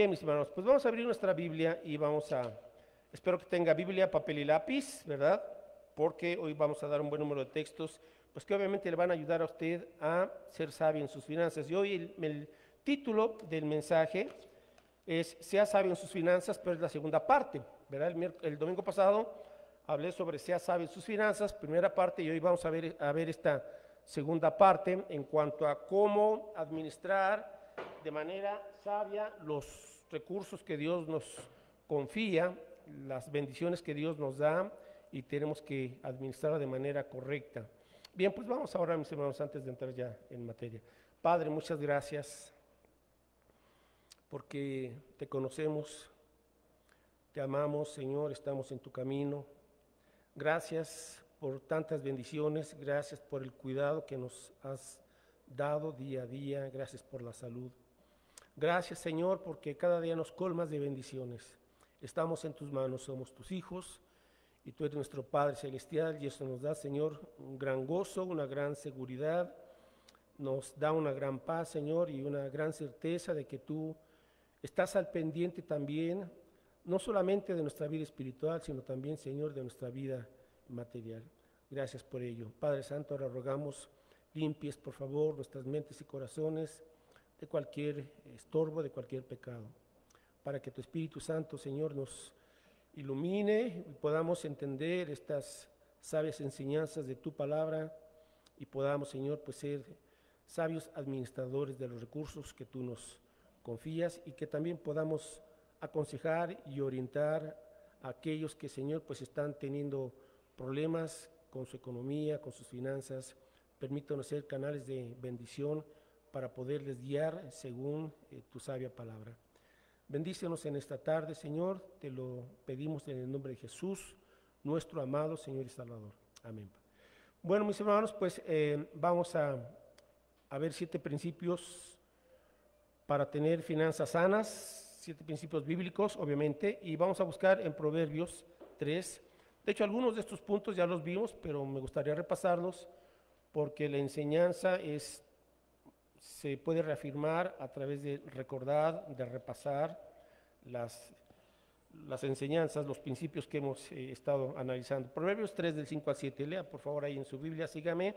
Bien, mis hermanos, pues vamos a abrir nuestra Biblia y espero que tenga Biblia, papel y lápiz, ¿verdad? Porque hoy vamos a dar un buen número de textos, pues que obviamente le van a ayudar a usted a ser sabio en sus finanzas. Y hoy el título del mensaje es Sea sabio en sus finanzas, pero es la segunda parte, ¿verdad? El domingo pasado hablé sobre Sea sabio en sus finanzas, primera parte, y hoy vamos a ver esta segunda parte en cuanto a cómo administrar de manera sabia los recursos que Dios nos confía, las bendiciones que Dios nos da, y tenemos que administrarla de manera correcta. Bien, pues vamos ahora, mis hermanos, antes de entrar ya en materia. Padre, muchas gracias porque te conocemos, te amamos, Señor, estamos en tu camino. Gracias por tantas bendiciones, gracias por el cuidado que nos has dado día a día, gracias por la salud. Gracias, Señor, porque cada día nos colmas de bendiciones. Estamos en tus manos, somos tus hijos y tú eres nuestro Padre Celestial, y eso nos da, Señor, un gran gozo, una gran seguridad, nos da una gran paz, Señor, y una gran certeza de que tú estás al pendiente también, no solamente de nuestra vida espiritual, sino también, Señor, de nuestra vida material. Gracias por ello. Padre Santo, ahora rogamos, limpies, por favor, nuestras mentes y corazones de cualquier estorbo, de cualquier pecado, para que tu Espíritu Santo, Señor, nos ilumine y podamos entender estas sabias enseñanzas de tu palabra y podamos, Señor, pues ser sabios administradores de los recursos que tú nos confías, y que también podamos aconsejar y orientar a aquellos que, Señor, pues están teniendo problemas con su economía, con sus finanzas. Permítanos ser canales de bendición para poderles guiar según tu sabia palabra. Bendícenos en esta tarde, Señor, te lo pedimos en el nombre de Jesús, nuestro amado Señor y Salvador. Amén. Bueno, mis hermanos, pues vamos a ver 7 principios para tener finanzas sanas, 7 principios bíblicos, obviamente, y vamos a buscar en Proverbios 3. De hecho, algunos de estos puntos ya los vimos, pero me gustaría repasarlos porque la enseñanza se puede reafirmar a través de recordar, de repasar las enseñanzas, los principios que hemos estado analizando. Proverbios 3 del 5 al 7, lea por favor ahí en su Biblia, sígame.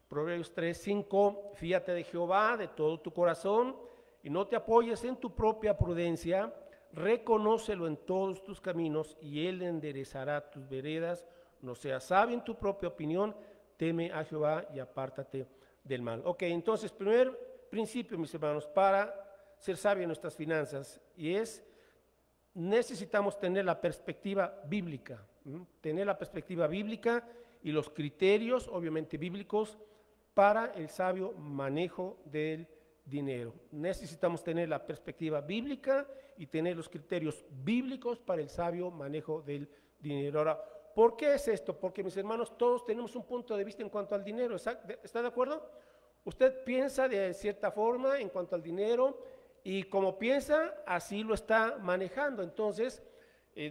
Proverbios 3, 5, fíate de Jehová de todo tu corazón y no te apoyes en tu propia prudencia, reconócelo en todos tus caminos y él enderezará tus veredas. No seas sabio en tu propia opinión, teme a Jehová y apártate del mal. Ok, entonces, primer principio, mis hermanos, para ser sabio en nuestras finanzas, y necesitamos tener la perspectiva bíblica, tener la perspectiva bíblica y los criterios, obviamente bíblicos, para el sabio manejo del dinero. Necesitamos tener la perspectiva bíblica y tener los criterios bíblicos para el sabio manejo del dinero. Ahora, ¿por qué es esto? Porque, mis hermanos, todos tenemos un punto de vista en cuanto al dinero. ¿Está de acuerdo? Usted piensa de cierta forma en cuanto al dinero y como piensa, así lo está manejando. Entonces,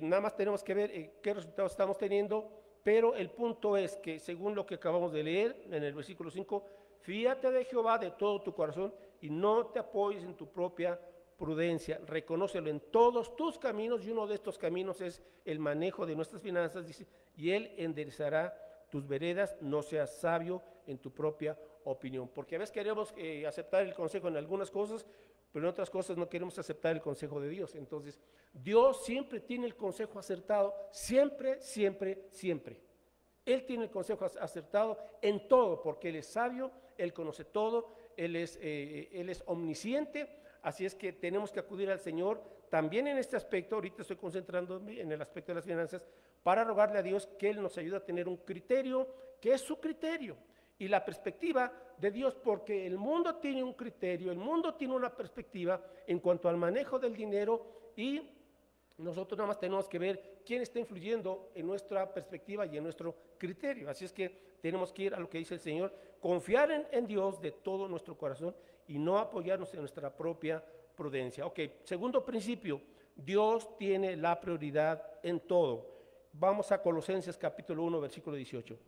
nada más tenemos que ver qué resultados estamos teniendo, pero el punto es que, según lo que acabamos de leer en el versículo 5, fíate de Jehová de todo tu corazón y no te apoyes en tu propia prudencia, reconócelo en todos tus caminos, y uno de estos caminos es el manejo de nuestras finanzas, dice, y él enderezará tus veredas. No seas sabio en tu propia opinión, porque a veces queremos aceptar el consejo en algunas cosas, pero en otras cosas no queremos aceptar el consejo de Dios. Entonces, Dios siempre tiene el consejo acertado, siempre, siempre, siempre. Él tiene el consejo acertado en todo, porque Él es sabio, Él conoce todo, Él es omnisciente. Así es que tenemos que acudir al Señor también en este aspecto. Ahorita estoy concentrándome en el aspecto de las finanzas para rogarle a Dios que Él nos ayude a tener un criterio que es su criterio y la perspectiva de Dios, porque el mundo tiene un criterio, el mundo tiene una perspectiva en cuanto al manejo del dinero, y nosotros nada más tenemos que ver quién está influyendo en nuestra perspectiva y en nuestro criterio. Así es que tenemos que ir a lo que dice el Señor, confiar en Dios de todo nuestro corazón y no apoyarnos en nuestra propia prudencia. Ok, segundo principio, Dios tiene la prioridad en todo. Vamos a Colosenses capítulo 1, versículo 18.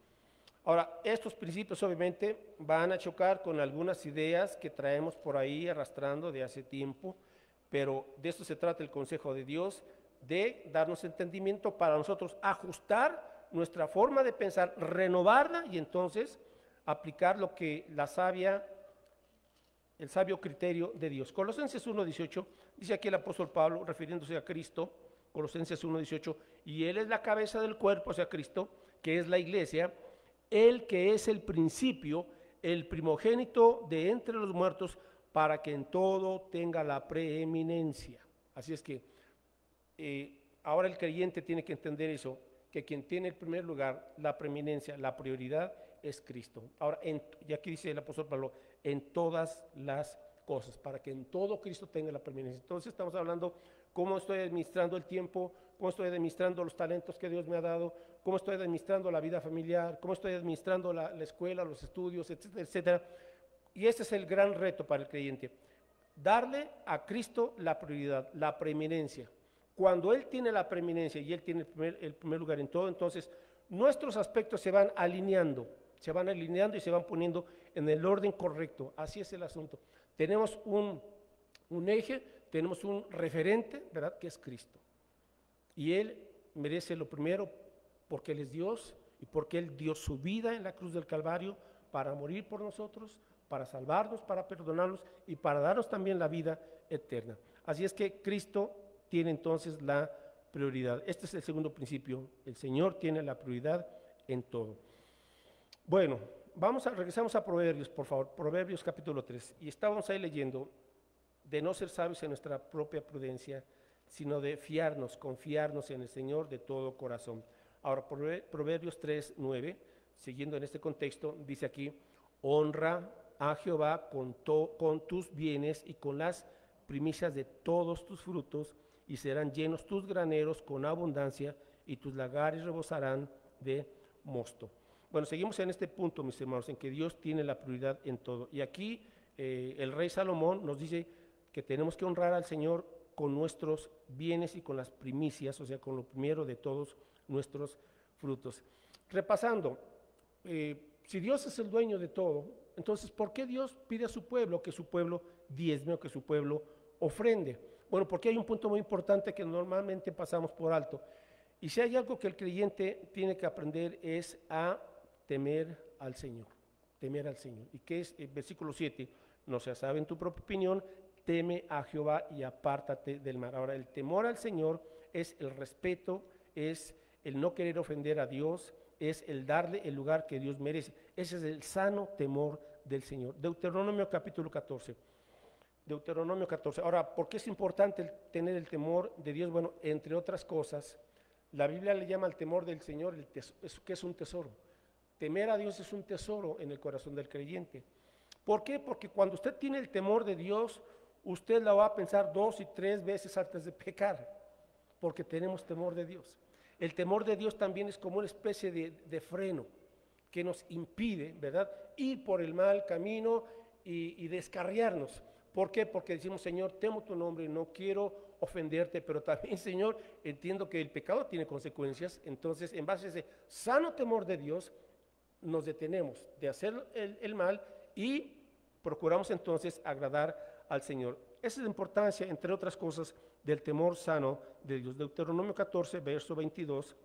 Ahora, estos principios obviamente van a chocar con algunas ideas que traemos por ahí arrastrando de hace tiempo, Pero de esto se trata el consejo de Dios, de darnos entendimiento para nosotros ajustar nuestra forma de pensar, renovarla y entonces aplicar lo que el sabio criterio de Dios. Colosenses 1:18, dice aquí el apóstol Pablo, refiriéndose a Cristo, Colosenses 1:18, y Él es la cabeza del cuerpo, o sea, Cristo, que es la iglesia, Él que es el principio, el primogénito de entre los muertos, para que en todo tenga la preeminencia. Así es que ahora el creyente tiene que entender eso, que quien tiene el primer lugar, la preeminencia, la prioridad es Cristo. Ahora, y aquí dice el apóstol Pablo, en todas las cosas, para que en todo Cristo tenga la preeminencia. Entonces estamos hablando cómo estoy administrando el tiempo, cómo estoy administrando los talentos que Dios me ha dado, cómo estoy administrando la vida familiar, cómo estoy administrando la escuela, los estudios, etcétera, etcétera. Y ese es el gran reto para el creyente, darle a Cristo la prioridad, la preeminencia. Cuando Él tiene la preeminencia y Él tiene el primer lugar en todo, entonces nuestros aspectos se van alineando y se van poniendo en el orden correcto. Así es el asunto. Tenemos un eje, tenemos un referente, ¿verdad?, que es Cristo. Y Él merece lo primero porque Él es Dios y porque Él dio su vida en la cruz del Calvario para morir por nosotros, para salvarnos, para perdonarnos y para darnos también la vida eterna. Así es que Cristo tiene entonces la prioridad. Este es el segundo principio. El Señor tiene la prioridad en todo. Bueno, regresamos a Proverbios, por favor. Proverbios capítulo 3. Y estábamos ahí leyendo de no ser sabios en nuestra propia prudencia, sino de confiarnos en el Señor de todo corazón. Ahora, Proverbios 3:9, siguiendo en este contexto, dice aquí, honra a Jehová con tus bienes y con las primicias de todos tus frutos, y serán llenos tus graneros con abundancia, y tus lagares rebosarán de mosto. Bueno, seguimos en este punto, mis hermanos, en que Dios tiene la prioridad en todo. Y aquí el rey Salomón nos dice que tenemos que honrar al Señor con nuestros bienes y con las primicias, o sea, con lo primero de todos nuestros frutos. Repasando, si Dios es el dueño de todo, entonces, ¿por qué Dios pide a su pueblo que su pueblo diezme o que su pueblo ofrende? Bueno, porque hay un punto muy importante que normalmente pasamos por alto. Y si hay algo que el creyente tiene que aprender es a temer al Señor. Temer al Señor. ¿Y qué es el versículo 7? No se sabe en tu propia opinión, teme a Jehová y apártate del mal. Ahora, el temor al Señor es el respeto, es el no querer ofender a Dios, es el darle el lugar que Dios merece. Ese es el sano temor del Señor. Deuteronomio capítulo 14. Deuteronomio 14. Ahora, ¿por qué es importante tener el temor de Dios? Bueno, entre otras cosas, la Biblia le llama al temor del Señor, que es un tesoro. Temer a Dios es un tesoro en el corazón del creyente. ¿Por qué? Porque cuando usted tiene el temor de Dios, usted la va a pensar 2 y 3 veces antes de pecar, porque tenemos temor de Dios. El temor de Dios también es como una especie de freno que nos impide, ¿verdad?, ir por el mal camino y descarriarnos. ¿Por qué? Porque decimos, Señor, temo tu nombre, no quiero ofenderte, pero también, Señor, entiendo que el pecado tiene consecuencias. Entonces, en base a ese sano temor de Dios, nos detenemos de hacer el mal y procuramos entonces agradar al Señor. Esa es la importancia, entre otras cosas, del temor sano de Dios. Deuteronomio 14, verso 22,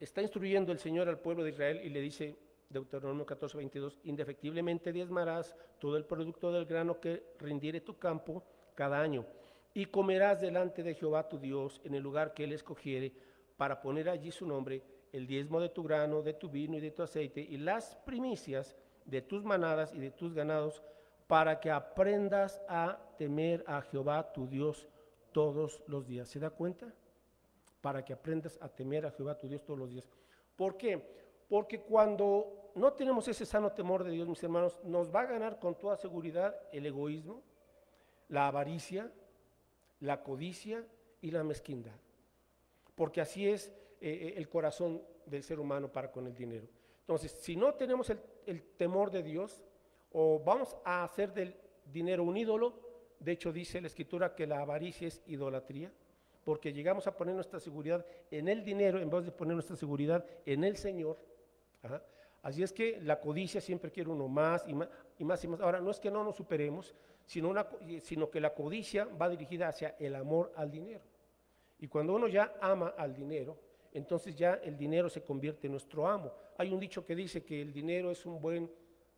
está instruyendo el Señor al pueblo de Israel y le dice, Deuteronomio 14, 22, indefectiblemente diezmarás todo el producto del grano que rindiere tu campo cada año, y comerás delante de Jehová tu Dios en el lugar que él escogiere para poner allí su nombre, el diezmo de tu grano, de tu vino y de tu aceite, y las primicias de tus manadas y de tus ganados, para que aprendas a temer a Jehová tu Dios todos los días. ¿Se da cuenta? Para que aprendas a temer a Jehová tu Dios todos los días. ¿Por qué? Porque cuando no tenemos ese sano temor de Dios, mis hermanos, nos va a ganar con toda seguridad el egoísmo, la avaricia, la codicia y la mezquindad. Porque así es el corazón del ser humano para con el dinero. Entonces, si no tenemos el temor de Dios, o vamos a hacer del dinero un ídolo, de hecho dice la Escritura que la avaricia es idolatría, porque llegamos a poner nuestra seguridad en el dinero en vez de poner nuestra seguridad en el Señor. Ajá. Así es que la codicia siempre quiere uno más y más y más y más. Ahora, no es que no nos superemos, sino que la codicia va dirigida hacia el amor al dinero. Y cuando uno ya ama al dinero, entonces ya el dinero se convierte en nuestro amo. Hay un dicho que dice que el dinero es un buen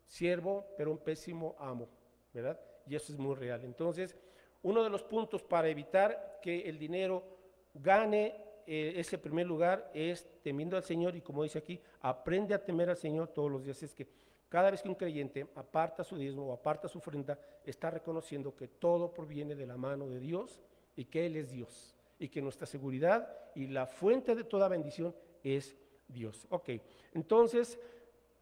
siervo, pero un pésimo amo, ¿verdad? Y eso es muy real. Entonces, uno de los puntos para evitar que el dinero gane ese primer lugar es temiendo al Señor, y como dice aquí, aprende a temer al Señor todos los días. Es que cada vez que un creyente aparta su diezmo o aparta su ofrenda, está reconociendo que todo proviene de la mano de Dios y que Él es Dios, y que nuestra seguridad y la fuente de toda bendición es Dios. Ok, entonces,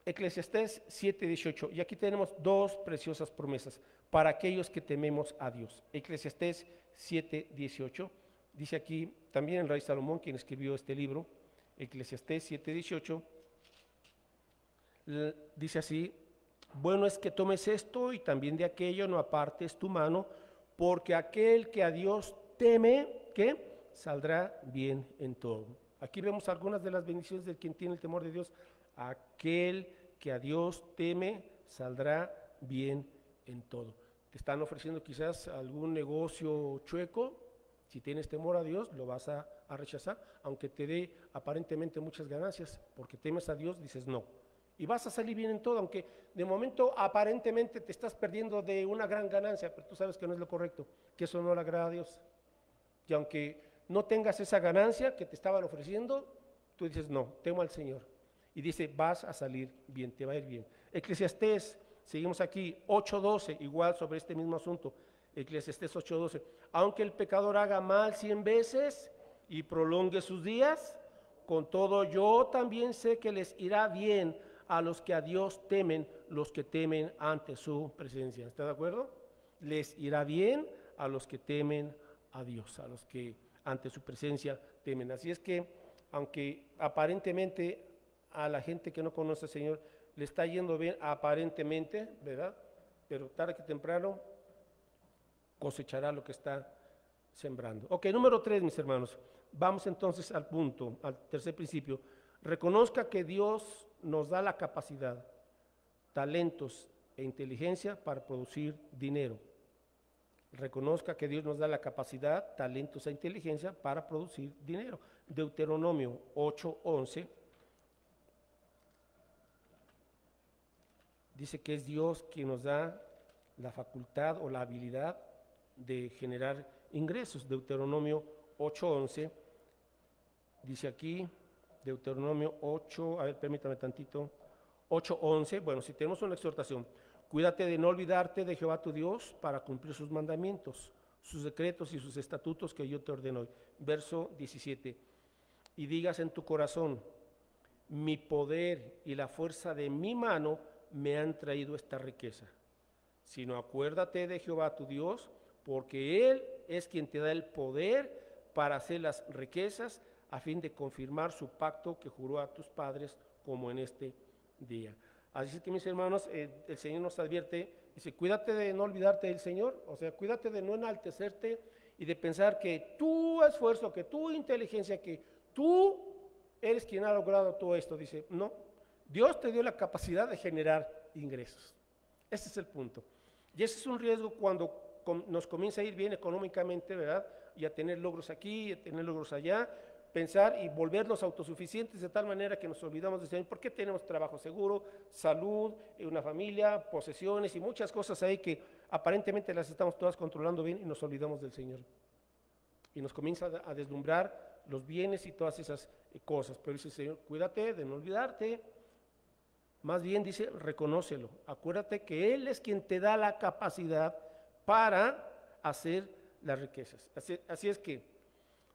Eclesiastés 7:18, y aquí tenemos dos preciosas promesas para aquellos que tememos a Dios. Eclesiastés 7:18, dice aquí también el rey Salomón, quien escribió este libro, Eclesiastés 7:18, dice así: bueno es que tomes esto y también de aquello, no apartes tu mano, porque aquel que a Dios teme, ¿qué? Saldrá bien en todo. Aquí vemos algunas de las bendiciones de quien tiene el temor de Dios. Aquel que a Dios teme, saldrá bien en todo. Te están ofreciendo quizás algún negocio chueco. Si tienes temor a Dios, lo vas a rechazar, aunque te dé aparentemente muchas ganancias, porque temes a Dios, dices no. Y vas a salir bien en todo, aunque de momento aparentemente te estás perdiendo de una gran ganancia, pero tú sabes que no es lo correcto, que eso no le agrada a Dios. Y aunque no tengas esa ganancia que te estaban ofreciendo, tú dices no, temo al Señor. Y dice, vas a salir bien, te va a ir bien. Eclesiastés, seguimos aquí, 8:12, igual sobre este mismo asunto. Eclesiastés 8:12, aunque el pecador haga mal 100 veces y prolongue sus días, con todo yo también sé que les irá bien a los que a Dios temen, los que temen ante su presencia. ¿Está de acuerdo? Les irá bien a los que temen a Dios, a los que ante su presencia temen. Así es que, aunque aparentemente a la gente que no conoce al Señor le está yendo bien, aparentemente, ¿verdad? Pero tarde que temprano cosechará lo que está sembrando. Ok, número 3, mis hermanos. Vamos entonces al punto, al tercer principio. Reconozca que Dios nos da la capacidad, talentos e inteligencia para producir dinero. Reconozca que Dios nos da la capacidad, talentos e inteligencia para producir dinero. Deuteronomio 8:11 dice que es Dios quien nos da la facultad o la habilidad de generar ingresos. Deuteronomio 8:11 dice aquí, Deuteronomio 8, a ver, permítame tantito, 8:11, bueno, si tenemos una exhortación: cuídate de no olvidarte de Jehová tu Dios para cumplir sus mandamientos, sus decretos y sus estatutos que yo te ordeno hoy. Verso 17, y digas en tu corazón, mi poder y la fuerza de mi mano me han traído esta riqueza. Sino acuérdate de Jehová tu Dios, porque Él es quien te da el poder para hacer las riquezas, a fin de confirmar su pacto que juró a tus padres, como en este día. Así es que, mis hermanos, el Señor nos advierte, dice, cuídate de no olvidarte del Señor, o sea, cuídate de no enaltecerte y de pensar que tu esfuerzo, que tu inteligencia, que tú eres quien ha logrado todo esto. Dice, no, Dios te dio la capacidad de generar ingresos. Ese es el punto. Y ese es un riesgo cuando nos comienza a ir bien económicamente, ¿verdad? Y a tener logros aquí, a tener logros allá, pensar y volvernos autosuficientes de tal manera que nos olvidamos de Señor. ¿Por qué tenemos trabajo seguro, salud, una familia, posesiones y muchas cosas ahí que aparentemente las estamos todas controlando bien y nos olvidamos del Señor? Y nos comienza a deslumbrar los bienes y todas esas cosas. Pero dice el Señor, cuídate de no olvidarte. Más bien dice, reconócelo. Acuérdate que Él es quien te da la capacidad para hacer las riquezas. Así es que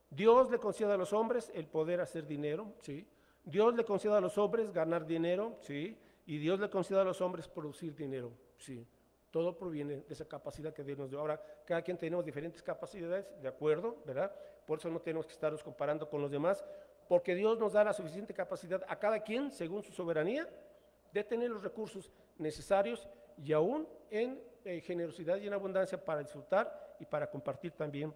Dios le concede a los hombres el poder hacer dinero, ¿sí? Dios le concede a los hombres ganar dinero, ¿sí? Y Dios le concede a los hombres producir dinero, ¿sí? Todo proviene de esa capacidad que Dios nos dio. Ahora, cada quien tenemos diferentes capacidades, ¿de acuerdo? ¿Verdad? Por eso no tenemos que estarnos comparando con los demás, porque Dios nos da la suficiente capacidad a cada quien, según su soberanía, de tener los recursos necesarios y aún en generosidad y en abundancia para disfrutar y para compartir también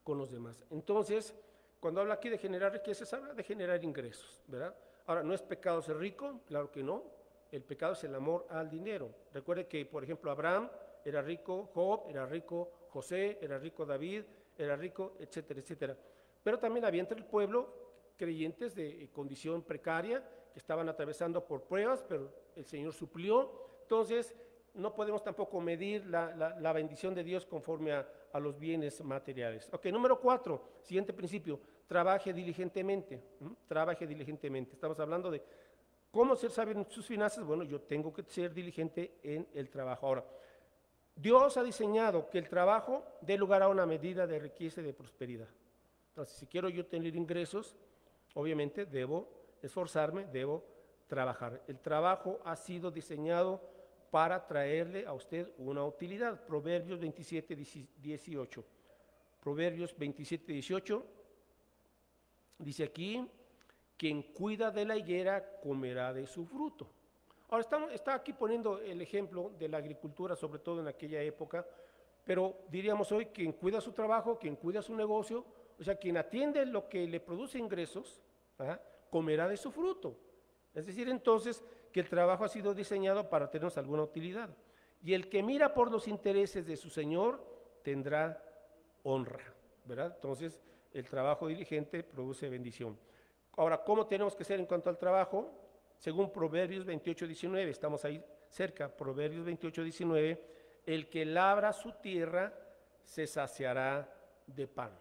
con los demás. Entonces, cuando habla aquí de generar riquezas, habla de generar ingresos, ¿verdad? Ahora, ¿no es pecado ser rico? Claro que no. El pecado es el amor al dinero. Recuerde que, por ejemplo, Abraham Era rico Job, era rico José, era rico David, era rico, etcétera, etcétera. Pero también había entre el pueblo creyentes de condición precaria que estaban atravesando por pruebas, pero el Señor suplió. Entonces, no podemos tampoco medir la bendición de Dios conforme a los bienes materiales. Ok, número 4, siguiente principio, trabaje diligentemente. Trabaje diligentemente. Estamos hablando de cómo ser sabio en sus finanzas. Bueno, yo tengo que ser diligente en el trabajo. Ahora, Dios ha diseñado que el trabajo dé lugar a una medida de riqueza y de prosperidad. Entonces, si quiero yo tener ingresos, obviamente debo esforzarme, debo trabajar. El trabajo ha sido diseñado para traerle a usted una utilidad. Proverbios 27, 18. Proverbios 27, 18 dice aquí: quien cuida de la higuera comerá de su fruto. Ahora está aquí poniendo el ejemplo de la agricultura, sobre todo en aquella época, pero diríamos hoy quien cuida su trabajo, quien cuida su negocio, o sea, quien atiende lo que le produce ingresos, comerá de su fruto. Es decir, entonces, que el trabajo ha sido diseñado para tenernos alguna utilidad. Y el que mira por los intereses de su Señor tendrá honra, ¿verdad? Entonces, el trabajo diligente produce bendición. Ahora, ¿cómo tenemos que ser en cuanto al trabajo? Según Proverbios 28, 19, estamos ahí cerca, Proverbios 28, 19, el que labra su tierra se saciará de pan.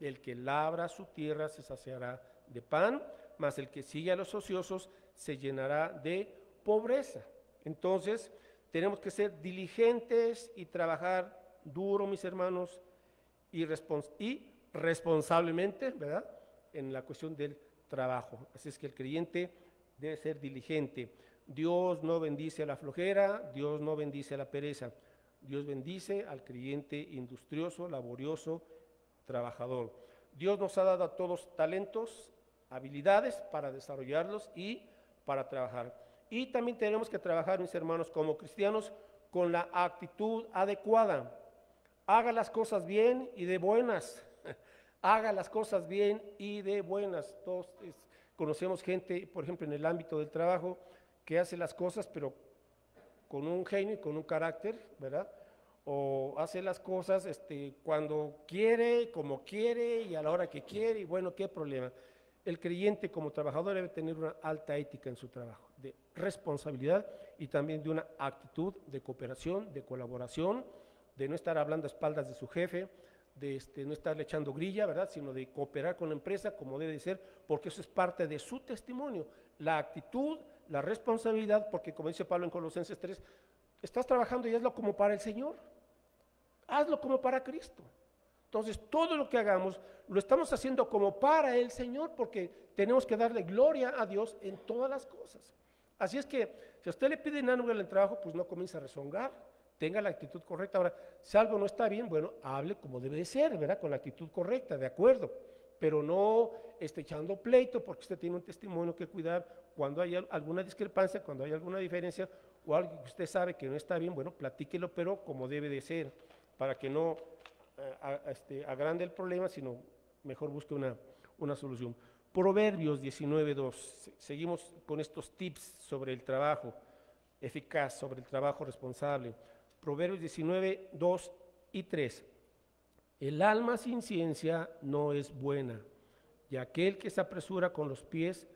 El que labra su tierra se saciará de pan, mas el que sigue a los ociosos se llenará de pobreza. Entonces, tenemos que ser diligentes y trabajar duro, mis hermanos, y responsablemente, ¿verdad?, en la cuestión del trabajo. Así es que el creyente debe ser diligente. Dios no bendice a la flojera, Dios no bendice a la pereza. Dios bendice al creyente industrioso, laborioso, trabajador. Dios nos ha dado a todos talentos, habilidades para desarrollarlos y para trabajar. Y también tenemos que trabajar, mis hermanos, como cristianos, con la actitud adecuada. Haga las cosas bien y de buenas. Haga las cosas bien y de buenas. Todos conocemos gente, por ejemplo, en el ámbito del trabajo, que hace las cosas, pero con un genio y con un carácter, ¿verdad? O hace las cosas cuando quiere, como quiere y a la hora que quiere, y bueno, ¿qué problema? El creyente como trabajador debe tener una alta ética en su trabajo, de responsabilidad y también de una actitud de cooperación, de colaboración, de no estar hablando a espaldas de su jefe, de no estarle echando grilla, ¿verdad?, sino de cooperar con la empresa como debe ser, porque eso es parte de su testimonio, la actitud, la responsabilidad, porque como dice Pablo en Colosenses 3, estás trabajando y hazlo como para el Señor, hazlo como para Cristo. Entonces, todo lo que hagamos lo estamos haciendo como para el Señor, porque tenemos que darle gloria a Dios en todas las cosas. Así es que, si a usted le piden algo en el trabajo, pues no comience a rezongar, tenga la actitud correcta. Ahora, si algo no está bien, bueno, hable como debe de ser, ¿verdad? Con la actitud correcta, de acuerdo, pero no echando pleito, porque usted tiene un testimonio que cuidar. Cuando hay alguna discrepancia, cuando hay alguna diferencia, o algo que usted sabe que no está bien, bueno, platíquelo, pero como debe de ser, para que no agrande el problema, sino mejor busque una solución. Proverbios 19:2. Seguimos con estos tips sobre el trabajo eficaz, sobre el trabajo responsable. Proverbios 19:2 y 3. El alma sin ciencia no es buena, y aquel que se apresura con los pies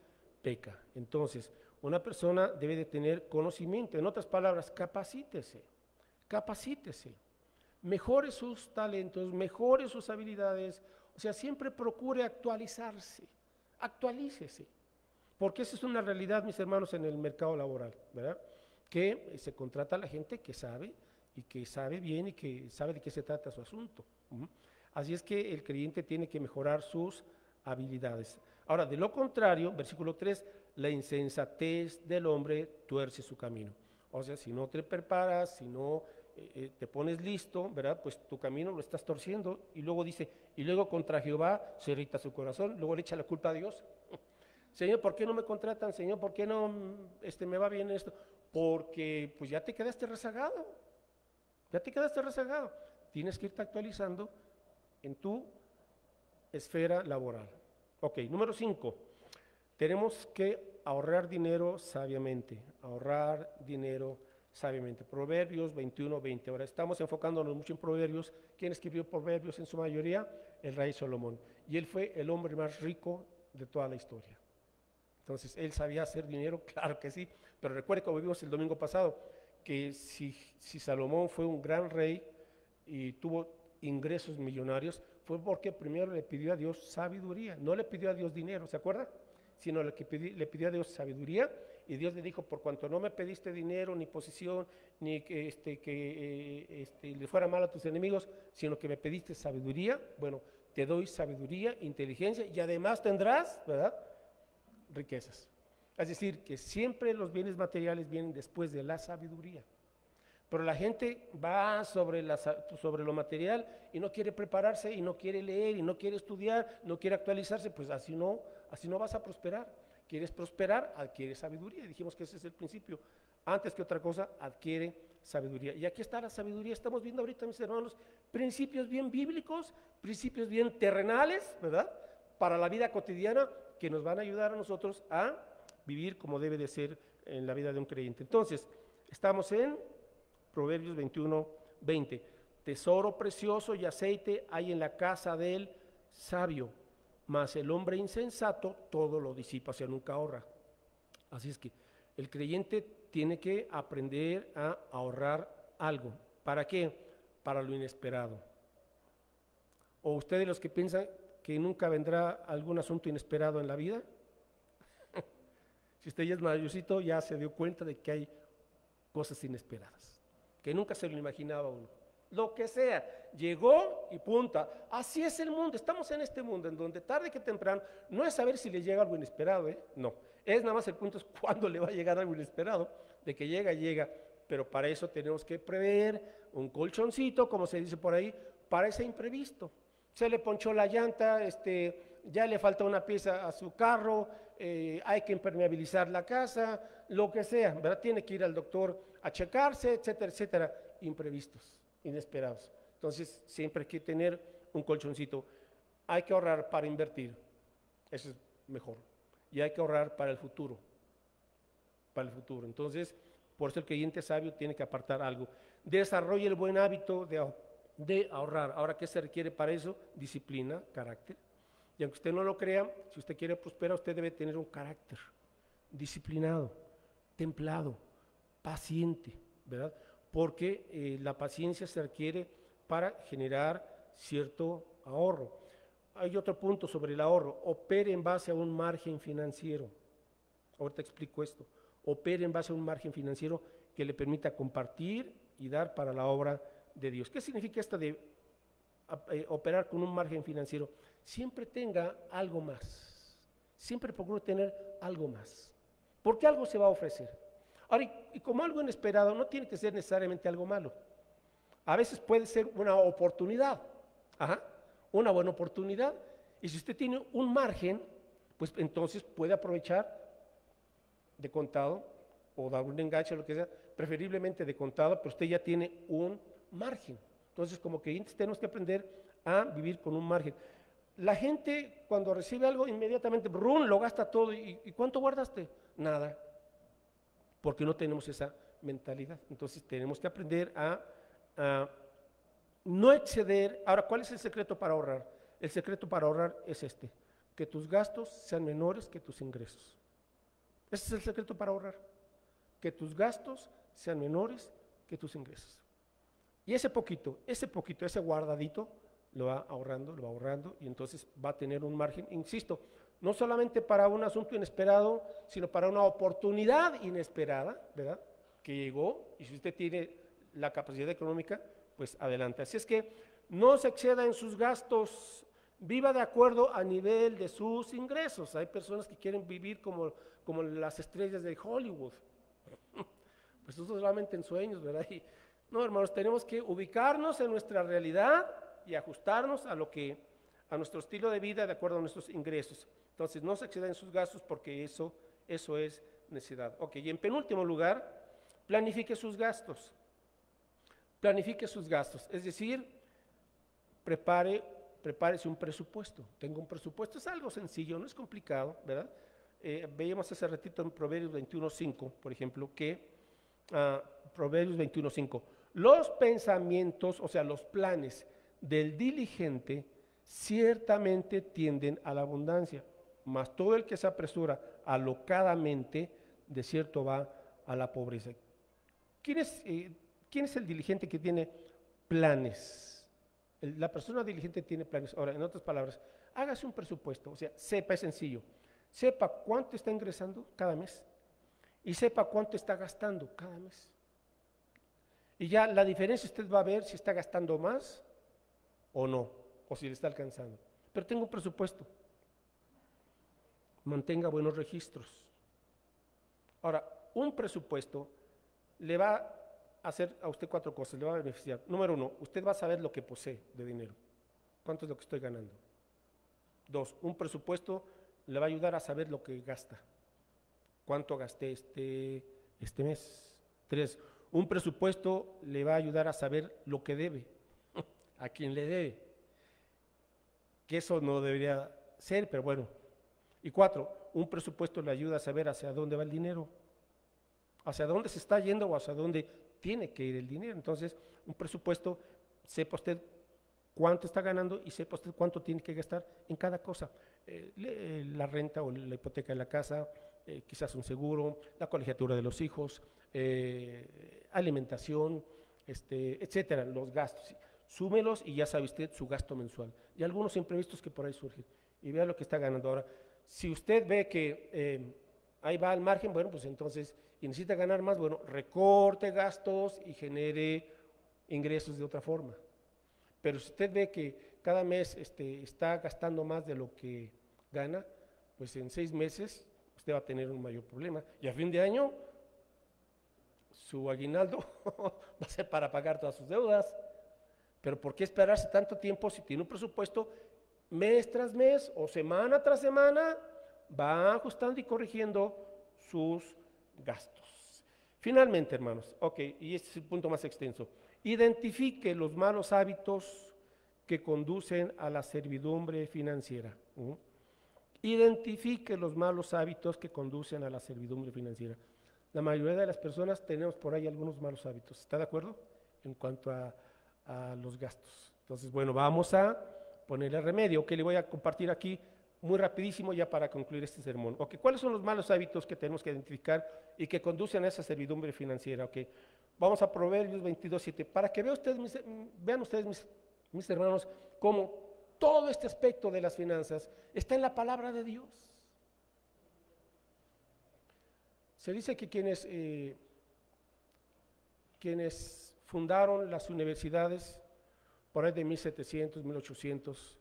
peca. Entonces, una persona debe de tener conocimiento. En otras palabras, capacítese, capacítese. Mejore sus talentos, mejore sus habilidades, o sea, siempre procure actualizarse, actualícese, porque esa es una realidad, mis hermanos, en el mercado laboral, ¿verdad? Que se contrata a la gente que sabe y que sabe bien y que sabe de qué se trata su asunto. Así es que el creyente tiene que mejorar sus habilidades. Ahora, de lo contrario, versículo 3, la insensatez del hombre tuerce su camino. O sea, si no te preparas, si no te pones listo, ¿verdad? Pues tu camino lo estás torciendo. Y luego dice, y luego contra Jehová se irrita su corazón, luego le echa la culpa a Dios. Señor, ¿por qué no me contratan? Señor, ¿por qué no me va bien esto? Porque pues ya te quedaste rezagado, ya te quedaste rezagado. Tienes que irte actualizando en tu esfera laboral. Ok, número 5, tenemos que ahorrar dinero sabiamente, ahorrar dinero sabiamente. Proverbios 21:20. Ahora estamos enfocándonos mucho en Proverbios. ¿Quién escribió Proverbios en su mayoría? El rey Salomón. Y él fue el hombre más rico de toda la historia. Entonces, ¿él sabía hacer dinero? Claro que sí. Pero recuerde, como vimos el domingo pasado, que si Salomón fue un gran rey y tuvo ingresos millonarios, fue porque primero le pidió a Dios sabiduría. No le pidió a Dios dinero, ¿se acuerda? Sino le pidió a Dios sabiduría, y Dios le dijo: por cuanto no me pediste dinero, ni posición, ni que le fuera mal a tus enemigos, sino que me pediste sabiduría, bueno, te doy sabiduría, inteligencia, y además tendrás, ¿verdad?, riquezas. Es decir, que siempre los bienes materiales vienen después de la sabiduría. Pero la gente va sobre lo material y no quiere prepararse, y no quiere leer, y no quiere estudiar, no quiere actualizarse. Pues así no vas a prosperar. ¿Quieres prosperar? Adquiere sabiduría. Dijimos que ese es el principio. Antes que otra cosa, adquiere sabiduría. Y aquí está la sabiduría. Estamos viendo ahorita, mis hermanos, principios bien bíblicos, principios bien terrenales, ¿verdad?, para la vida cotidiana, que nos van a ayudar a nosotros a vivir como debe de ser en la vida de un creyente. Entonces, estamos en Proverbios 21:20. Tesoro precioso y aceite hay en la casa del sabio, mas el hombre insensato todo lo disipa, o sea, nunca ahorra. Así es que el creyente tiene que aprender a ahorrar algo. ¿Para qué? Para lo inesperado. ¿O ustedes, los que piensan que nunca vendrá algún asunto inesperado en la vida? Si usted ya es mayorcito, ya se dio cuenta de que hay cosas inesperadas, que nunca se lo imaginaba uno. Lo que sea, llegó y punta. Así es el mundo. Estamos en este mundo en donde tarde que temprano, no es saber si le llega algo inesperado, no. Es nada más, el punto es cuándo le va a llegar algo inesperado. De que llega. Pero para eso tenemos que prever un colchoncito, como se dice por ahí, para ese imprevisto. Se le ponchó la llanta, ya le falta una pieza a su carro, hay que impermeabilizar la casa, lo que sea, ¿verdad? Tiene que ir al doctor a checarse, etcétera, etcétera. Imprevistos, inesperados. Entonces, siempre hay que tener un colchoncito. Hay que ahorrar para invertir, eso es mejor. Y hay que ahorrar para el futuro. Entonces, por eso el creyente sabio tiene que apartar algo. Desarrolle el buen hábito de ahorrar. Ahora, ¿qué se requiere para eso? Disciplina, carácter. Y aunque usted no lo crea, si usted quiere prosperar, usted debe tener un carácter disciplinado, templado, paciente, ¿verdad? Porque la paciencia se requiere para generar cierto ahorro. Hay otro punto sobre el ahorro: opere en base a un margen financiero. Ahorita explico esto. Opere en base a un margen financiero que le permita compartir y dar para la obra de Dios. ¿Qué significa esto de operar con un margen financiero? Siempre tenga algo más. Siempre procure tener algo más, porque algo se va a ofrecer. Ahora, y como algo inesperado, no tiene que ser necesariamente algo malo. A veces puede ser una oportunidad, una buena oportunidad. Y si usted tiene un margen, pues entonces puede aprovechar de contado o dar un enganche, lo que sea, preferiblemente de contado, pero usted ya tiene un margen. Entonces, como creyentes tenemos que aprender a vivir con un margen. La gente, cuando recibe algo, inmediatamente lo gasta todo. ¿Y cuánto guardaste? Nada, porque no tenemos esa mentalidad. Entonces tenemos que aprender a no exceder. Ahora, ¿cuál es el secreto para ahorrar? El secreto para ahorrar es que tus gastos sean menores que tus ingresos. Ese es el secreto para ahorrar, que tus gastos sean menores que tus ingresos. Y ese poquito, ese guardadito, lo va ahorrando, y entonces va a tener un margen, insisto, no solamente para un asunto inesperado, sino para una oportunidad inesperada, ¿verdad?, que llegó. Y si usted tiene la capacidad económica, pues adelante. Así es que no se exceda en sus gastos, viva de acuerdo a nivel de sus ingresos. Hay personas que quieren vivir como las estrellas de Hollywood. Pues eso solamente en sueños, ¿verdad? Y no, hermanos, tenemos que ubicarnos en nuestra realidad y ajustarnos a nuestro estilo de vida de acuerdo a nuestros ingresos. Entonces, no se exceda en sus gastos, porque eso es necesidad. Ok, y en penúltimo lugar, planifique sus gastos. Planifique sus gastos, es decir, prepárese un presupuesto. Tenga un presupuesto, es algo sencillo, no es complicado, ¿verdad? Veíamos hace ratito en Proverbios 21:5, por ejemplo, que Proverbios 21:5. Los pensamientos, o sea, los planes del diligente ciertamente tienden a la abundancia, mas todo el que se apresura alocadamente, de cierto va a la pobreza. ¿Quién es el diligente que tiene planes? La persona diligente tiene planes. Ahora, en otras palabras, hágase un presupuesto, o sea, sepa, es sencillo, sepa cuánto está ingresando cada mes y sepa cuánto está gastando cada mes. Y ya la diferencia usted va a ver si está gastando más o no, o si le está alcanzando. Pero tenga un presupuesto, mantenga buenos registros. Ahora, un presupuesto le va a hacer a usted 4 cosas, le va a beneficiar. Número 1, usted va a saber lo que posee de dinero, cuánto es lo que estoy ganando. 2, un presupuesto le va a ayudar a saber lo que gasta, cuánto gasté este mes. 3, un presupuesto le va a ayudar a saber lo que debe, a quién le debe, que eso no debería ser, pero bueno. Y 4, un presupuesto le ayuda a saber hacia dónde va el dinero, hacia dónde se está yendo o hacia dónde tiene que ir el dinero. Entonces, un presupuesto, sepa usted cuánto está ganando y sepa usted cuánto tiene que gastar en cada cosa. La renta o la hipoteca de la casa, quizás un seguro, la colegiatura de los hijos, alimentación, etcétera, los gastos. Súmelos y ya sabe usted su gasto mensual. Y algunos imprevistos que por ahí surgen. Y vea lo que está ganando ahora. Si usted ve que ahí va al margen, bueno, pues entonces, y necesita ganar más, bueno, recorte gastos y genere ingresos de otra forma. Pero si usted ve que cada mes está gastando más de lo que gana, pues en 6 meses usted va a tener un mayor problema. Y a fin de año, su aguinaldo va a ser para pagar todas sus deudas. Pero ¿por qué esperarse tanto tiempo si tiene un presupuesto mes tras mes o semana tras semana? Va ajustando y corrigiendo sus gastos. Finalmente, hermanos, ok, y este es el punto más extenso. Identifique los malos hábitos que conducen a la servidumbre financiera. Identifique los malos hábitos que conducen a la servidumbre financiera. La mayoría de las personas tenemos por ahí algunos malos hábitos. ¿Está de acuerdo? En cuanto a los gastos. Entonces, bueno, vamos a ponerle remedio, que le voy a compartir aquí muy rapidísimo ya para concluir este sermón. Ok, ¿cuáles son los malos hábitos que tenemos que identificar y que conducen a esa servidumbre financiera? Ok, vamos a Proverbios 22:7, para que vean ustedes, mis hermanos, cómo todo este aspecto de las finanzas está en la palabra de Dios. Se dice que quienes fundaron las universidades por ahí de 1700, 1800,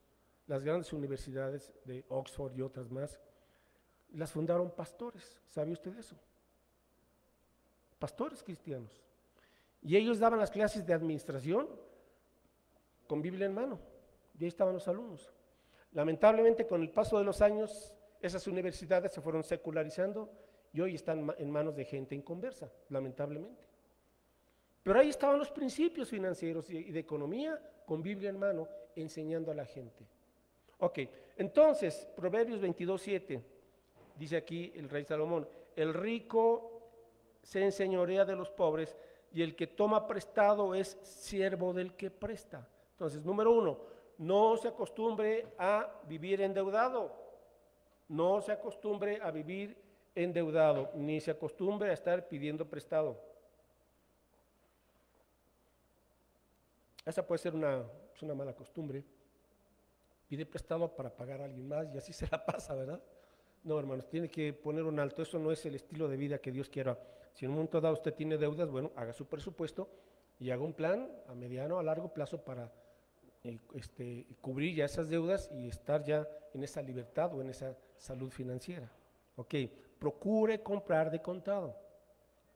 las grandes universidades de Oxford y otras más, las fundaron pastores. ¿Sabe usted eso? Pastores cristianos. Y ellos daban las clases de administración con Biblia en mano. Y ahí estaban los alumnos. Lamentablemente, con el paso de los años, esas universidades se fueron secularizando y hoy están en manos de gente inconversa, lamentablemente. Pero ahí estaban los principios financieros y de economía con Biblia en mano, enseñando a la gente. Ok, entonces, Proverbios 22:7, dice aquí el rey Salomón, el rico se enseñorea de los pobres y el que toma prestado es siervo del que presta. Entonces, número 1, no se acostumbre a vivir endeudado, no se acostumbre a vivir endeudado, ni se acostumbre a estar pidiendo prestado. Esa puede ser una mala costumbre. Pide prestado para pagar a alguien más y así se la pasa, ¿verdad? No, hermanos, tiene que poner un alto. Eso no es el estilo de vida que Dios quiera. Si en un momento dado usted tiene deudas, bueno, haga su presupuesto y haga un plan a mediano, a largo plazo para cubrir ya esas deudas y estar ya en esa libertad o en esa salud financiera. Ok, procure comprar de contado.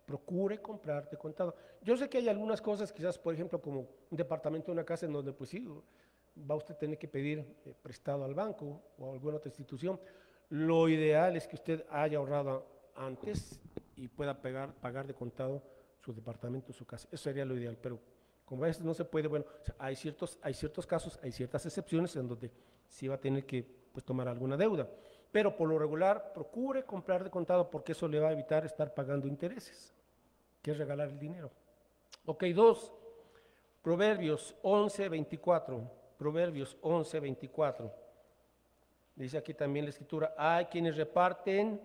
Procure comprar de contado. Yo sé que hay algunas cosas, quizás por ejemplo como un departamento, una casa en donde pues sí, va usted a tener que pedir prestado al banco o a alguna otra institución. Lo ideal es que usted haya ahorrado antes y pueda pagar de contado su departamento, su casa. Eso sería lo ideal, pero como a veces no se puede, bueno, o sea, hay ciertos casos, hay ciertas excepciones en donde sí va a tener que pues, tomar alguna deuda. Pero por lo regular, procure comprar de contado porque eso le va a evitar estar pagando intereses. que es regalar el dinero. Ok, 2, Proverbios 11:24. Proverbios 11:24. Dice aquí también la escritura, hay quienes reparten,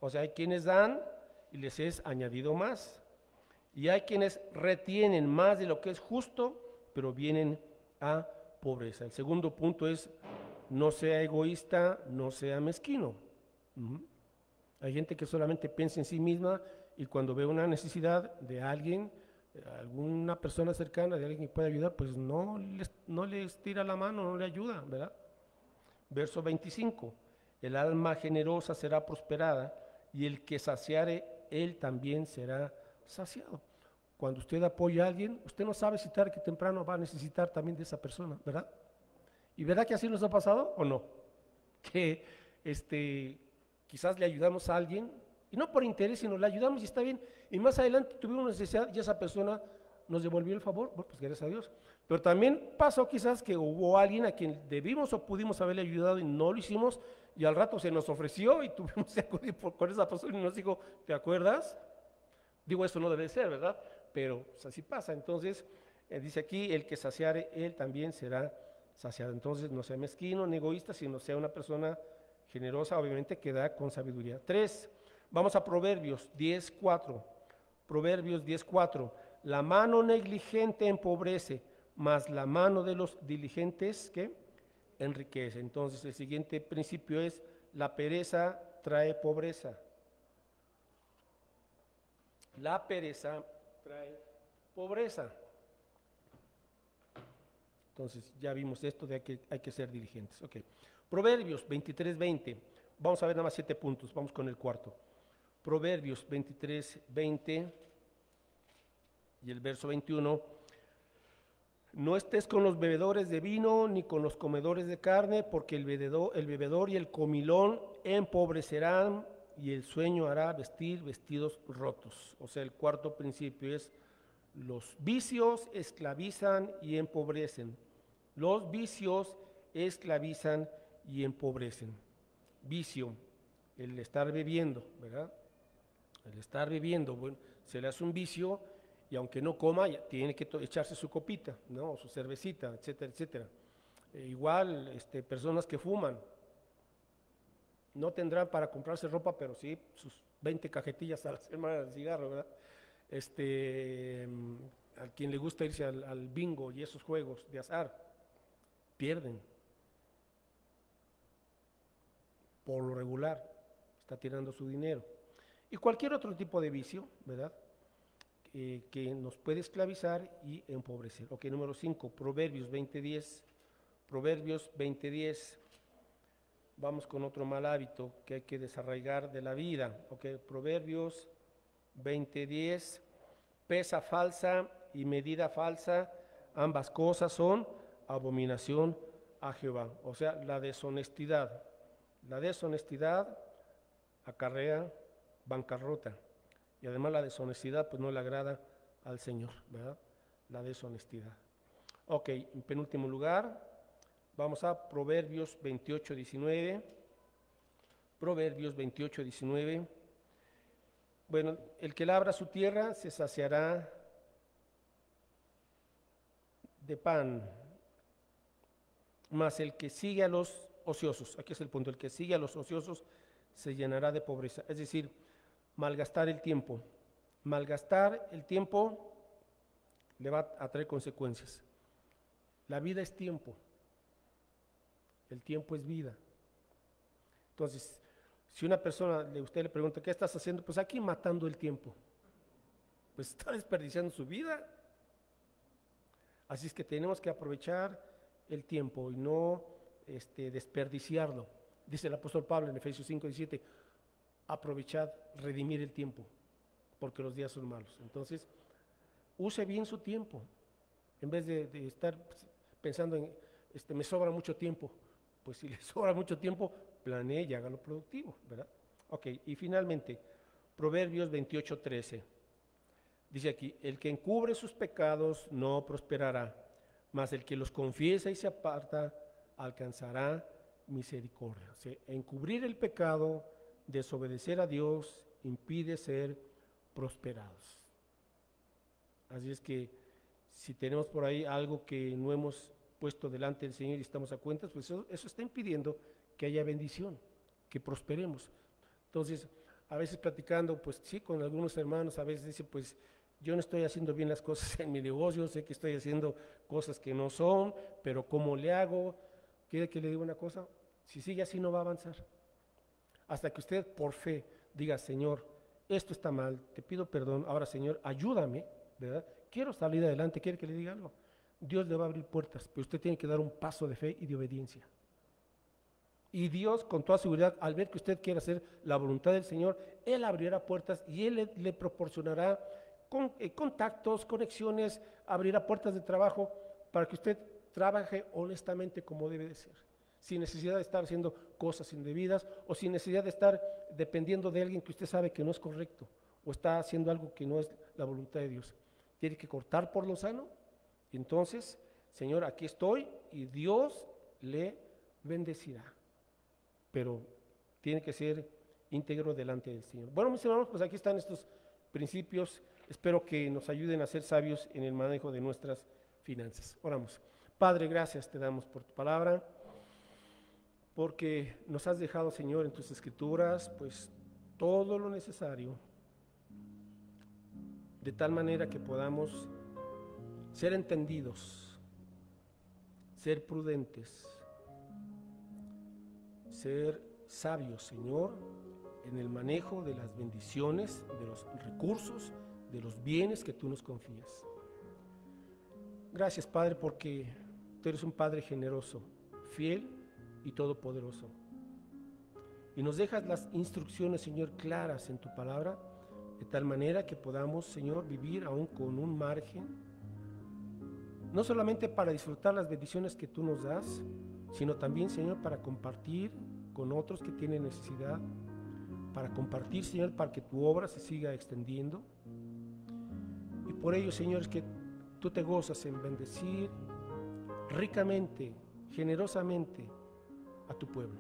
o sea, hay quienes dan y les es añadido más. Y hay quienes retienen más de lo que es justo, pero vienen a pobreza. El segundo punto es, no sea egoísta, no sea mezquino. Hay gente que solamente piensa en sí misma y cuando ve una necesidad de alguien, alguna persona cercana, de alguien que pueda ayudar, pues no les tira la mano, no le ayuda, ¿verdad? Verso 25, el alma generosa será prosperada y el que saciare, él también será saciado. Cuando usted apoya a alguien, usted no sabe si tarde que temprano va a necesitar también de esa persona, ¿verdad? ¿Y verdad que así nos ha pasado o no? Que quizás le ayudamos a alguien, y no por interés, sino le ayudamos y está bien, y más adelante tuvimos necesidad y esa persona nos devolvió el favor, bueno, pues gracias a Dios. Pero también pasó quizás que hubo alguien a quien debimos o pudimos haberle ayudado y no lo hicimos, y al rato se nos ofreció y tuvimos que acudir con esa persona y nos dijo, ¿te acuerdas? Digo, eso no debe ser, ¿verdad? Pero pues, así pasa. Entonces, dice aquí, el que saciare, él también será saciado. Entonces, no sea mezquino ni egoísta, sino sea una persona generosa, obviamente, que da con sabiduría. 3, vamos a Proverbios 10:4. Proverbios 10:4. La mano negligente empobrece, mas la mano de los diligentes, ¿qué? Enriquece. Entonces, el siguiente principio es, la pereza trae pobreza. La pereza trae pobreza. Entonces, ya vimos esto de que hay que ser diligentes. Ok. Proverbios 23:20. Vamos a ver nada más 7 puntos. Vamos con el cuarto. Proverbios 23:20 y el verso 21. No estés con los bebedores de vino ni con los comedores de carne, porque el bebedor y el comilón empobrecerán y el sueño hará vestir vestidos rotos. O sea, el cuarto principio es, los vicios esclavizan y empobrecen. Los vicios esclavizan y empobrecen. Vicio, el estar bebiendo, ¿verdad? El estar bebiendo, bueno, se le hace un vicio y aunque no coma, ya tiene que echarse su copita, ¿no? O su cervecita, etcétera, etcétera. Igual, personas que fuman, no tendrán para comprarse ropa, pero sí sus 20 cajetillas a la semana de cigarro, ¿verdad? A quien le gusta irse al bingo y esos juegos de azar, pierden. Por lo regular, está tirando su dinero. Y cualquier otro tipo de vicio, ¿verdad? Que nos puede esclavizar y empobrecer. Ok, número 5, Proverbios 20:10. Proverbios 20:10. Vamos con otro mal hábito que hay que desarraigar de la vida. Ok, Proverbios 20:10. Pesa falsa y medida falsa, ambas cosas son abominación a Jehová. O sea, la deshonestidad. La deshonestidad acarrea bancarrota. Y además la deshonestidad pues no le agrada al Señor, ¿verdad? La deshonestidad. Ok, en penúltimo lugar, vamos a Proverbios 28:19. Proverbios 28:19. Bueno, el que labra su tierra se saciará de pan, mas el que sigue a los ociosos, aquí es el punto, el que sigue a los ociosos se llenará de pobreza. Es decir, malgastar el tiempo. Malgastar el tiempo le va a traer consecuencias. La vida es tiempo. El tiempo es vida. Entonces, si una persona, usted le pregunta, ¿qué estás haciendo? Pues aquí matando el tiempo. Pues está desperdiciando su vida. Así es que tenemos que aprovechar el tiempo y no desperdiciarlo. Dice el apóstol Pablo en Efesios 5:17, aprovechad, redimir el tiempo, porque los días son malos. Entonces, use bien su tiempo, en vez de estar pensando en, me sobra mucho tiempo. Pues si le sobra mucho tiempo, planee y hágalo productivo, ¿verdad? Ok, y finalmente, Proverbios 28:13. Dice aquí, el que encubre sus pecados no prosperará, mas el que los confiesa y se aparta alcanzará misericordia. O sea, encubrir el pecado, desobedecer a Dios, impide ser prosperados. Así es que si tenemos por ahí algo que no hemos puesto delante del Señor y estamos a cuentas, pues eso está impidiendo que haya bendición, que prosperemos. Entonces, a veces platicando, pues sí, con algunos hermanos, a veces dice, pues yo no estoy haciendo bien las cosas en mi negocio, sé que estoy haciendo cosas que no son, pero ¿cómo le hago? ¿Quiere que le diga una cosa? Si sigue así no va a avanzar. Hasta que usted por fe diga, Señor, esto está mal, te pido perdón, ahora Señor, ayúdame, ¿verdad? Quiero salir adelante, ¿quiere que le diga algo? Dios le va a abrir puertas, pero usted tiene que dar un paso de fe y de obediencia. Y Dios, con toda seguridad, al ver que usted quiere hacer la voluntad del Señor, Él abrirá puertas y Él le proporcionará contactos, conexiones, abrirá puertas de trabajo para que usted trabaje honestamente como debe de ser, sin necesidad de estar haciendo cosas indebidas o sin necesidad de estar dependiendo de alguien que usted sabe que no es correcto o está haciendo algo que no es la voluntad de Dios. Tiene que cortar por lo sano y entonces, Señor, aquí estoy y Dios le bendecirá. Pero tiene que ser íntegro delante del Señor. Bueno, mis hermanos, pues aquí están estos principios. Espero que nos ayuden a ser sabios en el manejo de nuestras finanzas. Oramos. Padre, gracias te damos por tu palabra, porque nos has dejado, Señor, en tus escrituras, pues todo lo necesario, de tal manera que podamos ser entendidos, ser prudentes, ser sabios, Señor, en el manejo de las bendiciones, de los recursos, de los bienes que tú nos confías. Gracias, Padre, porque tú eres un Padre generoso, fiel y todopoderoso. Y nos dejas las instrucciones, Señor, claras en tu palabra, de tal manera que podamos, Señor, vivir aún con un margen, no solamente para disfrutar las bendiciones que tú nos das, sino también, Señor, para compartir con otros que tienen necesidad, para compartir, Señor, para que tu obra se siga extendiendo. Y por ello, Señor, es que tú te gozas en bendecir ricamente, generosamente a tu pueblo.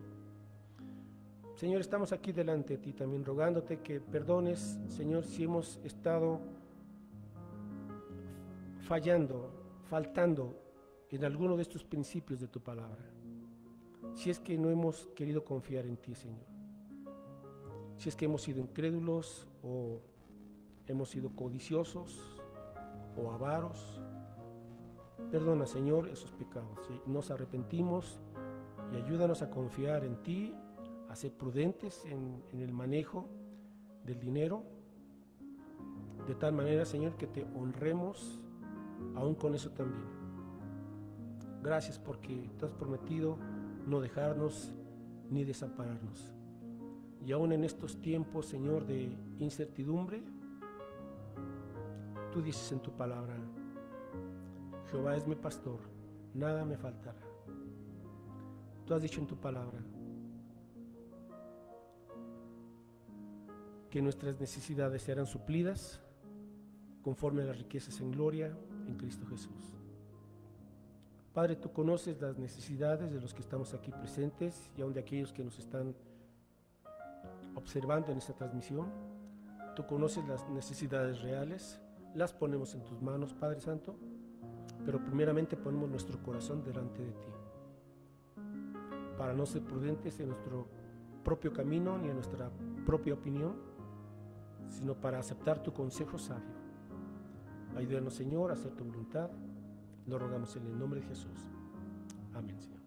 Señor, estamos aquí delante de ti también rogándote que perdones, Señor, si hemos estado faltando en alguno de estos principios de tu palabra. Si es que no hemos querido confiar en ti, Señor. Si es que hemos sido incrédulos o hemos sido codiciosos o avaros. Perdona, Señor, esos pecados. Nos arrepentimos y ayúdanos a confiar en ti, a ser prudentes en el manejo del dinero, de tal manera, Señor, que te honremos aún con eso también. Gracias porque tú has prometido no dejarnos ni desampararnos. Y aún en estos tiempos, Señor, de incertidumbre, tú dices en tu palabra, Jehová es mi pastor, nada me faltará. Tú has dicho en tu palabra que nuestras necesidades serán suplidas conforme a las riquezas en gloria en Cristo Jesús. Padre, tú conoces las necesidades de los que estamos aquí presentes y aún de aquellos que nos están observando en esta transmisión. Tú conoces las necesidades reales, las ponemos en tus manos, Padre Santo, pero primeramente ponemos nuestro corazón delante de ti, para no ser prudentes en nuestro propio camino ni en nuestra propia opinión, sino para aceptar tu consejo sabio. Ayúdanos, Señor, a hacer tu voluntad. Lo rogamos en el nombre de Jesús. Amén, Señor.